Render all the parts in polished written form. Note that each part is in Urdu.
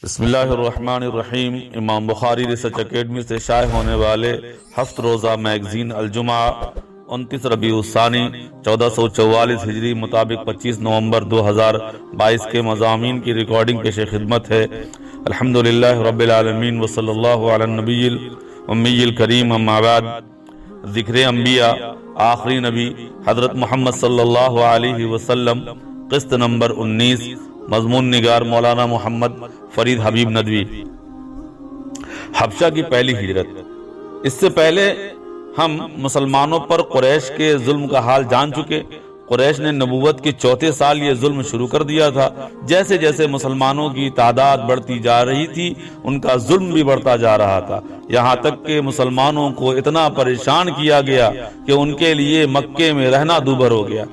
بسم اللہ الرحمن الرحیم۔ امام بخاری ریسرچ اکیڈمی سے شائع ہونے والے ہفت روزہ میگزین الجمعہ 29 ربیع الثانی 1444 ہجری مطابق 25 نومبر 2022 کے مضامین کی ریکارڈنگ پیش خدمت ہے۔ الحمدللہ رب العالمین وصلی اللہ علی النبی الامی الکریم، اما بعد۔ ذکر انبیاء، آخری نبی حضرت محمد صلی اللہ علیہ وسلم، قسط نمبر 19، مضمون نگار مولانا محمد فرید حبیب ندوی۔ حبشہ کی پہلی ہجرت۔ اس سے پہلے ہم مسلمانوں پر قریش کے ظلم کا حال جان چکے۔ قریش نے نبوت کے چوتھے سال یہ ظلم شروع کر دیا تھا۔ جیسے جیسے مسلمانوں کی تعداد بڑھتی جا رہی تھی، ان کا ظلم بھی بڑھتا جا رہا تھا، یہاں تک کہ مسلمانوں کو اتنا پریشان کیا گیا کہ ان کے لیے مکے میں رہنا دوبھر ہو گیا۔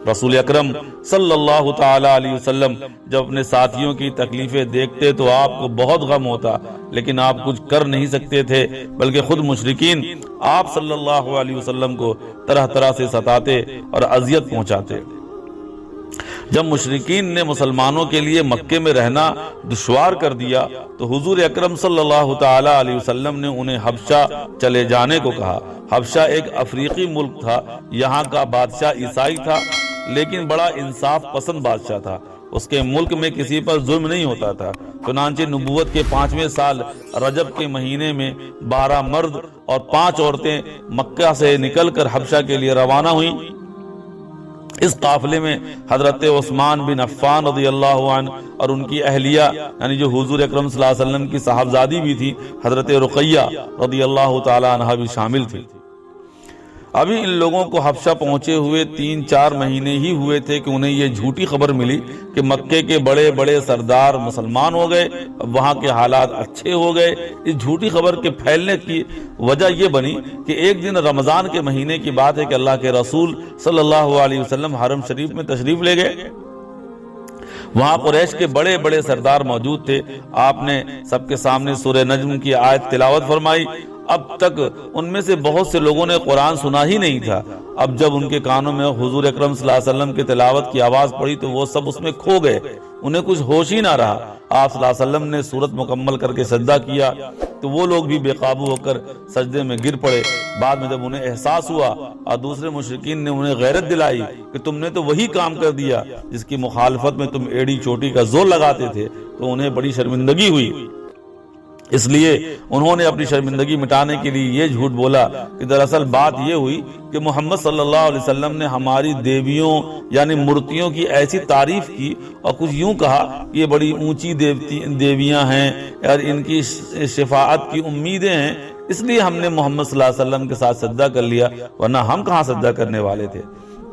رسول اکرم صلی اللہ تعالی علیہ وسلم جب اپنے ساتھیوں کی تکلیفیں دیکھتے تو آپ کو بہت غم ہوتا، لیکن آپ کچھ کر نہیں سکتے تھے، بلکہ خود مشرکین آپ صلی اللہ علیہ وسلم کو طرح طرح سے ستاتے اور اذیت پہنچاتے۔ جب مشرکین نے مسلمانوں کے لیے مکے میں رہنا دشوار کر دیا تو حضور اکرم صلی اللہ تعالی علیہ وسلم نے انہیں حبشہ چلے جانے کو کہا۔ حبشہ ایک افریقی ملک تھا، یہاں کا بادشاہ عیسائی تھا، لیکن بڑا انصاف پسند بادشاہ تھا۔ اس کے ملک میں کسی پر ظلم نہیں ہوتا تھا۔ چنانچہ نبوت کے 5ویں سال رجب کے مہینے میں 12 مرد اور 5 عورتیں مکہ سے نکل کر حبشہ کے لیے روانہ ہوئیں۔ اس قافلے میں حضرت عثمان بن عفان رضی اللہ عنہ اور ان کی اہلیہ، یعنی جو حضور اکرم صلی اللہ علیہ وسلم کی صاحبزادی بھی تھی، حضرت رقیہ رضی اللہ تعالی عنہ بھی شامل تھی۔ ابھی ان لوگوں کو حبشہ پہنچے ہوئے 3-4 مہینے ہی ہوئے تھے کہ انہیں یہ جھوٹی خبر ملی کہ مکے کے بڑے بڑے سردار مسلمان ہو گئے، وہاں کے حالات اچھے ہو گئے۔ اس جھوٹی خبر کے پھیلنے کی وجہ یہ بنی کہ ایک دن رمضان کے مہینے کی بات ہے کہ اللہ کے رسول صلی اللہ علیہ وسلم حرم شریف میں تشریف لے گئے۔ وہاں قریش کے بڑے بڑے سردار موجود تھے۔ آپ نے سب کے سامنے سورہ نجم کی آیت تلاوت فرمائی۔ اب تک ان میں سے بہت سے لوگوں نے قرآن سنا ہی نہیں تھا۔ اب جب ان کے کانوں میں حضور اکرم صلی اللہ علیہ وسلم کی تلاوت کی آواز پڑی تو وہ سب اس میں کھو گئے، انہیں کچھ ہوش ہی نہ رہا۔ آپ صلی اللہ علیہ وسلم نے سورت مکمل کر کے سجدہ کیا تو وہ لوگ بھی بے قابو ہو کر سجدے میں گر پڑے۔ بعد میں جب انہیں احساس ہوا اور دوسرے مشرکین نے انہیں غیرت دلائی کہ تم نے تو وہی کام کر دیا جس کی مخالفت میں تم ایڑی چوٹی کا زور لگاتے تھے، تو انہیں بڑی شرمندگی ہوئی۔ اس لیے انہوں نے اپنی شرمندگی مٹانے کے لیے یہ جھوٹ بولا کہ دراصل بات یہ ہوئی کہ محمد صلی اللہ علیہ وسلم نے ہماری دیویوں یعنی مورتیوں کی ایسی تعریف کی اور کچھ یوں کہا کہ یہ بڑی اونچی دیویاں ہیں اور ان کی شفاعت کی امیدیں ہیں، اس لیے ہم نے محمد صلی اللہ علیہ وسلم کے ساتھ سجدہ کر لیا، ورنہ ہم کہاں سجدہ کرنے والے تھے۔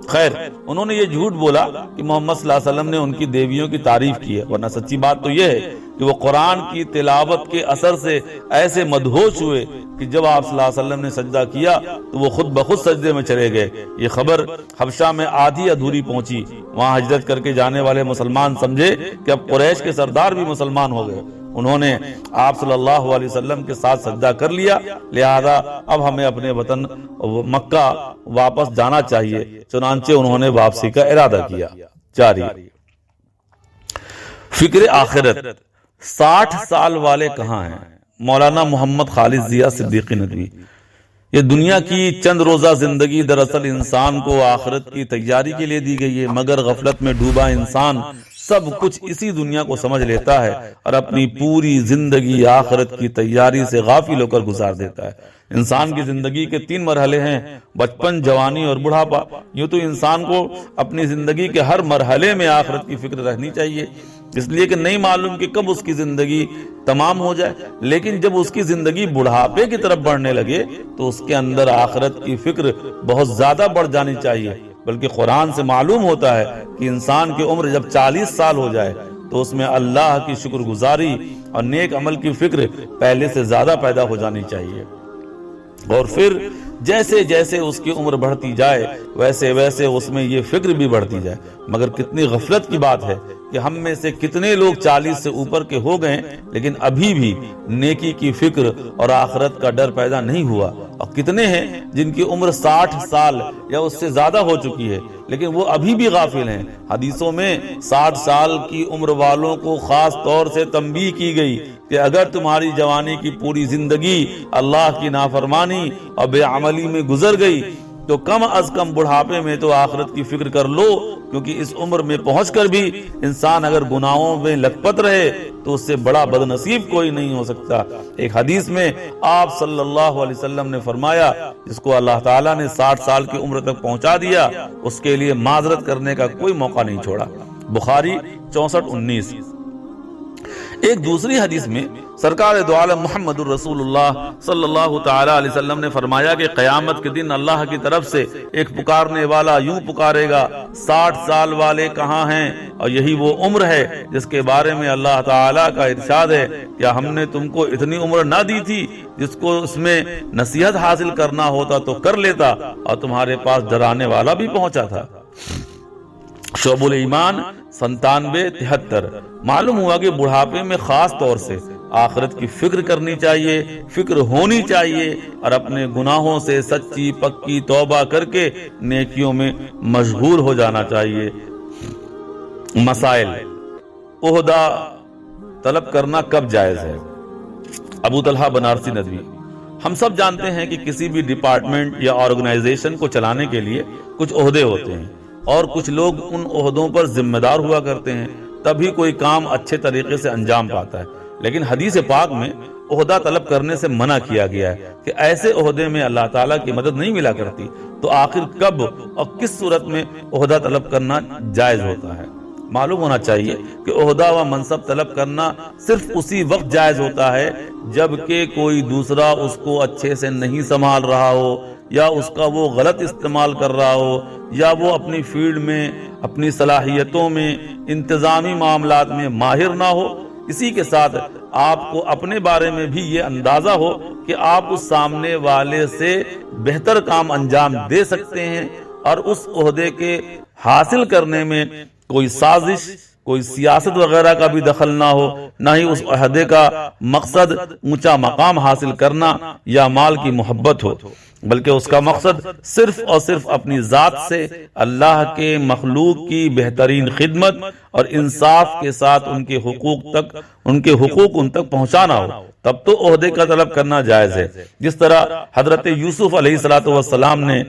خیر، انہوں نے یہ جھوٹ بولا کہ محمد صلی اللہ علیہ وسلم نے ان کی دیویوں کی تعریف کی ہے، ورنہ سچی بات تو یہ ہے کہ وہ قرآن کی تلاوت کے اثر سے ایسے مدہوش ہوئے کہ جب آپ صلی اللہ علیہ وسلم نے سجدہ کیا تو وہ خود بخود سجدے میں چلے گئے۔ یہ خبر حبشہ میں آدھی ادھوری پہنچی۔ وہاں ہجرت کر کے جانے والے مسلمان سمجھے کہ اب قریش کے سردار بھی مسلمان ہو گئے۔ انہوں نے آپ صلی اللہ علیہ وسلم کے ساتھ سجدہ کر لیا، لہذا اب ہمیں اپنے وطن مکہ واپس جانا چاہیے۔ چنانچہ انہوں نے واپسی کا ارادہ کیا۔ جاری فکر آخرت۔ 60 سال والے کہاں ہیں؟ مولانا محمد خالد ضیاء صدیقی ندوی۔ یہ دنیا کی چند روزہ زندگی دراصل انسان کو آخرت کی تیاری کے لیے دی گئی ہے، مگر غفلت میں ڈوبا انسان سب کچھ اسی دنیا کو سمجھ لیتا ہے اور اپنی پوری زندگی آخرت کی تیاری سے غافل ہو کر گزار دیتا ہے۔ انسان کی زندگی کے 3 مرحلے ہیں، بچپن، جوانی اور بڑھاپا۔ یوں تو انسان کو اپنی زندگی کے ہر مرحلے میں آخرت کی فکر رہنی چاہیے، اس لیے کہ نہیں معلوم کہ کب اس کی زندگی تمام ہو جائے، لیکن جب اس کی زندگی بڑھاپے کی طرف بڑھنے لگے تو اس کے اندر آخرت کی فکر بہت زیادہ بڑھ جانی چاہیے۔ بلکہ قرآن سے معلوم ہوتا ہے کہ انسان کی عمر جب 40 سال ہو جائے تو اس میں اللہ کی شکر گزاری اور نیک عمل کی فکر پہلے سے زیادہ پیدا ہو جانی چاہیے، اور پھر جیسے جیسے اس کی عمر بڑھتی جائے ویسے ویسے اس میں یہ فکر بھی بڑھتی جائے۔ مگر کتنی غفلت کی بات ہے کہ ہم میں سے کتنے لوگ 40 سے اوپر کے ہو گئے لیکن ابھی بھی نیکی کی فکر اور آخرت کا ڈر پیدا نہیں ہوا، اور کتنے ہیں جن کی عمر 60 سال یا اس سے زیادہ ہو چکی ہے لیکن وہ ابھی بھی غافل ہیں۔ حدیثوں میں 60 سال کی عمر والوں کو خاص طور سے تنبیہ کی گئی کہ اگر تمہاری جوانی کی پوری زندگی اللہ کی نافرمانی اور بے عملی میں گزر گئی تو کم از کم بڑھاپے میں تو آخرت کی فکر کر لو، کیونکہ اس عمر میں پہنچ کر بھی انسان اگر گناہوں میں لت پت رہے تو اس سے بڑا بد نصیب کوئی نہیں ہو سکتا۔ ایک حدیث میں آپ صلی اللہ علیہ وسلم نے فرمایا جس کو اللہ تعالیٰ نے 60 سال کی عمر تک پہنچا دیا اس کے لیے معذرت کرنے کا کوئی موقع نہیں چھوڑا۔ بخاری 64:19۔ ایک دوسری حدیث میں سرکار دو عالم محمد الرسول اللہ صلی اللہ تعالی علیہ وسلم نے فرمایا کہ قیامت کے دن اللہ کی طرف سے ایک پکارنے والا یوں پکارے گا، 60 سال والے کہاں ہیں؟ اور یہی وہ عمر ہے جس کے بارے میں اللہ تعالیٰ کا ارشاد ہے، کیا ہم نے تم کو اتنی عمر نہ دی تھی جس کو اس میں نصیحت حاصل کرنا ہوتا تو کر لیتا، اور تمہارے پاس ڈرانے والا بھی پہنچا تھا۔ شعب الایمان 97-73۔ معلوم ہوا کہ بڑھاپے میں خاص طور سے آخرت کی فکر کرنی چاہیے، فکر ہونی چاہیے، اور اپنے گناہوں سے سچی پکی توبہ کر کے نیکیوں میں مشغول ہو جانا چاہیے۔ مسائل: عہدہ طلب کرنا کب جائز ہے؟ ابو طلحہ بنارسی ندوی: ہم سب جانتے ہیں کہ کسی بھی ڈپارٹمنٹ یا آرگنائزیشن کو چلانے کے لیے کچھ عہدے ہوتے ہیں اور کچھ لوگ ان عہدوں پر ذمہ دار ہوا کرتے ہیں، تبھی کوئی کام اچھے طریقے سے انجام پاتا ہے۔ لیکن حدیث پاک میں عہدہ طلب کرنے سے منع کیا گیا ہے کہ ایسے عہدے میں اللہ تعالیٰ کی مدد نہیں ملا کرتی، تو آخر کب اور کس صورت میں عہدہ طلب کرنا جائز ہوتا ہے؟ معلوم ہونا چاہیے کہ عہدہ و منصب طلب کرنا صرف اسی وقت جائز ہوتا ہے جبکہ کوئی دوسرا اس کو اچھے سے نہیں سنبھال رہا ہو، یا اس کا وہ غلط استعمال کر رہا ہو، یا وہ اپنی فیلڈ میں اپنی صلاحیتوں میں انتظامی معاملات میں ماہر نہ ہو۔ اسی کے ساتھ آپ کو اپنے بارے میں بھی یہ اندازہ ہو کہ آپ اس سامنے والے سے بہتر کام انجام دے سکتے ہیں، اور اس عہدے کے حاصل کرنے میں کوئی سازش، کوئی سیاست وغیرہ کا بھی دخل نہ ہو، نہ ہی اس عہدے کا مقصد اونچا مقام حاصل کرنا یا مال کی محبت ہو، بلکہ اس کا مقصد صرف اور صرف اپنی ذات سے اللہ کے مخلوق کی بہترین خدمت اور انصاف کے ساتھ ان کے حقوق ان تک پہنچانا ہو، تب تو عہدے کا طلب کرنا جائز ہے۔ جس طرح حضرت یوسف علیہ السلام نے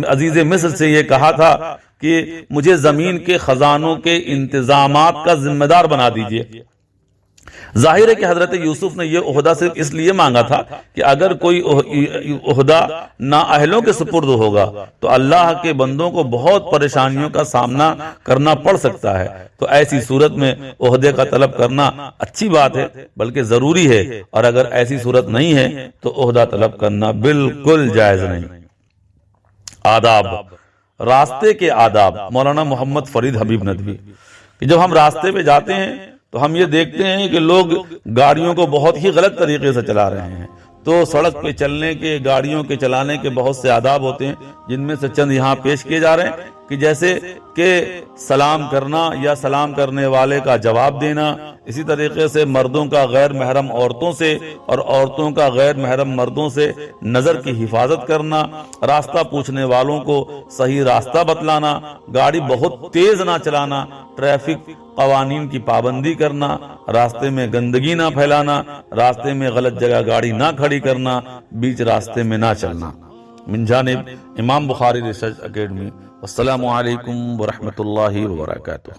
عزیز مصر سے یہ کہا تھا کہ مجھے زمین کے خزانوں کے انتظامات کا ذمہ دار بنا دیجئے۔ ظاہر ہے کہ حضرت یوسف نے یہ عہدہ صرف اس لیے مانگا تھا کہ اگر کوئی عہدہ نااہلوں کے سپرد ہوگا تو اللہ کے بندوں کو بہت پریشانیوں کا سامنا کرنا پڑ سکتا ہے، تو ایسی صورت میں عہدے کا طلب کرنا اچھی بات ہے بلکہ ضروری ہے، اور اگر ایسی صورت نہیں ہے تو عہدہ طلب کرنا بالکل جائز نہیں۔ آداب: راستے کے آداب۔ مولانا محمد فرید حبیب ندوی: کہ جب ہم راستے پہ جاتے ہیں تو ہم یہ دیکھتے ہیں کہ لوگ گاڑیوں کو بہت ہی غلط طریقے سے چلا رہے ہیں، تو سڑک پہ چلنے کے، گاڑیوں کے چلانے کے بہت سے آداب ہوتے ہیں، جن میں سے چند یہاں پیش کیے جا رہے ہیں کہ جیسے کہ سلام کرنا یا سلام کرنے والے کا جواب دینا، اسی طریقے سے مردوں کا غیر محرم عورتوں سے اور عورتوں کا غیر محرم مردوں سے نظر کی حفاظت کرنا، راستہ پوچھنے والوں کو صحیح راستہ بتلانا، گاڑی بہت تیز نہ چلانا، ٹریفک قوانین کی پابندی کرنا، راستے میں گندگی نہ پھیلانا، راستے میں غلط جگہ گاڑی نہ کھڑی کرنا، بیچ راستے میں نہ چلنا۔ من جانب امام بخاری ریسرچ اکیڈمی۔ السلام علیکم ورحمۃ اللہ وبرکاتہ۔